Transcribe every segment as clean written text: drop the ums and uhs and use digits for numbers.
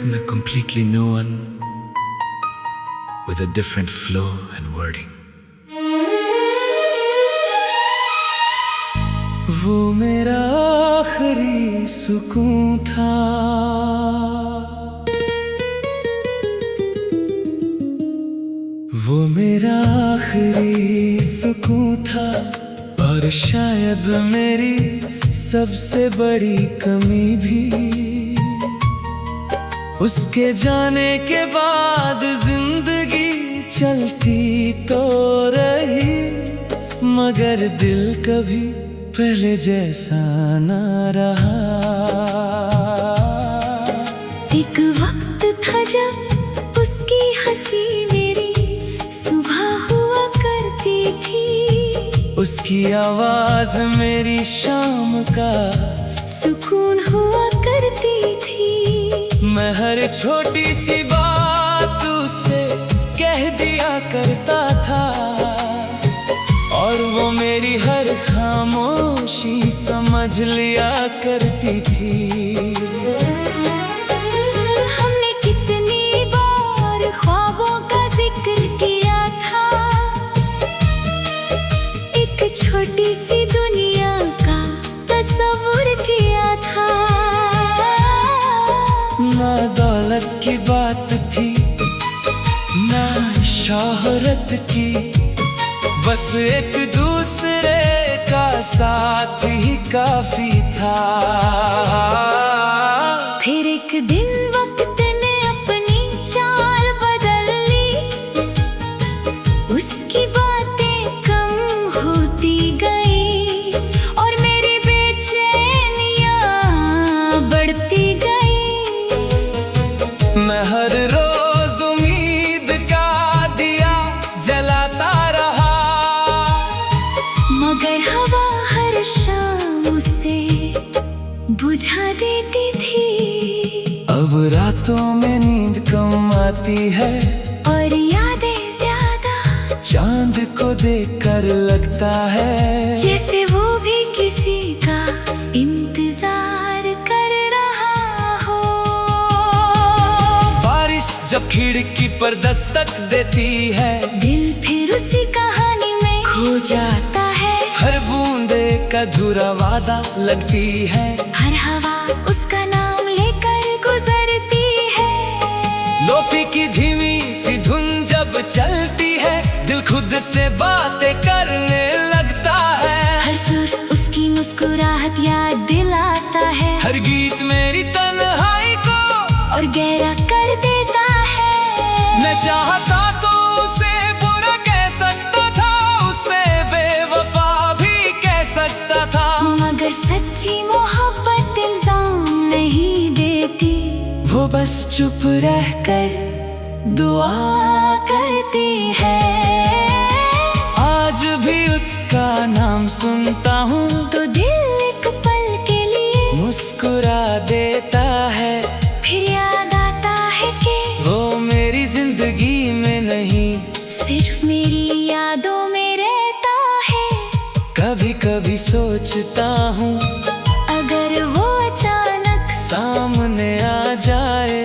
I'm a completely new one with a different flow and wording. वो मेरा आखिरी सुकून था, वो मेरा आखिरी सुकून था, और शायद मेरी सबसे बड़ी कमी भी। उसके जाने के बाद जिंदगी चलती तो रही, मगर दिल कभी पहले जैसा ना रहा। एक वक्त था जब उसकी हंसी मेरी सुबह हुआ करती थी, उसकी आवाज मेरी शाम का सुकून हुआ करती थी। मैं हर छोटी सी बात उसे कह दिया करता था, और वो मेरी हर खामोशी समझ लिया करती थी। हमने कितनी बार ख्वाबों का जिक्र किया था, एक छोटी सी दुनिया का तस्वुर किया था। ना दौलत की बात थी, ना शोहरत की, बस एक दूसरे का साथ ही काफी था। फिर एक दिन वक्त ने अपनी चाल बदल ली, उसकी बातें कम होती गई, और मेरी बेचैनियां बढ़ती गई। मैं हर रोज उम्मीद का दिया जलाता रहा, मगर हवा हर शाम उसे बुझा देती थी। अब रातों में नींद कम आती है, और यादें ज्यादा चांद को देखकर लगता है जैसे वो भी किसी का इंतजार कर रहा हो। बारिश जब खिड़की पर दस्तक देती है, दिल फिर उसी कहानी में खो जाता है। हर बूंदे का अधूरा वादा लगती है, हर हवा उसका नाम लेकर गुजरती है। लोफी की धीमी सी धुन जब चलती है, दिल खुद से बातें करने लगता है। हर सुर उसकी मुस्कुराहट याद दिलाता है, हर गीत मेरी तन्हाई को और गहरा कर देता है। मैं चाहता तो उसे बुरा कह सकता था, उसे बेवफा भी कह सकता था, मगर सच्ची मोहब्बत इल्जाम नहीं देती, वो बस चुप रहकर दुआ करती है। आज भी उसका नाम सुनता हूँ तो दिल एक पल के लिए मुस्कुरा देता है। फिर याद आता है कि वो मेरी जिंदगी में नहीं, सिर्फ मेरी यादों में रहता है। कभी कभी सोचता हूँ अगर वो अचानक सामने आ जाए,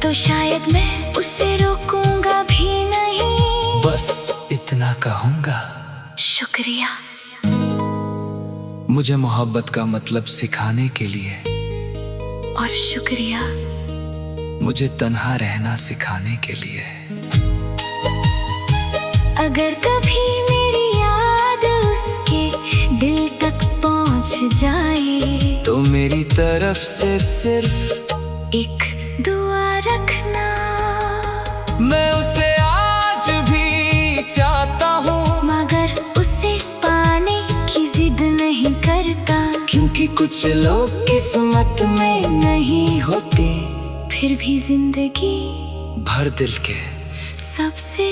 तो शायद मैं उसे रोकूंगा भी नहीं। बस इतना कहूँगा, शुक्रिया मुझे मोहब्बत का मतलब सिखाने के लिए, और शुक्रिया मुझे तन्हा रहना सिखाने के लिए। अगर कभी मेरी याद उसके दिल तक पहुंच जाए, तो मेरी तरफ से सिर्फ एक दुआ रखना। मैं उसे आज भी चाहता हूँ, मगर उसे पाने की जिद नहीं करता, क्योंकि कुछ लोग किस्मत में नहीं होते। फिर भी जिंदगी भर दिल के सबसे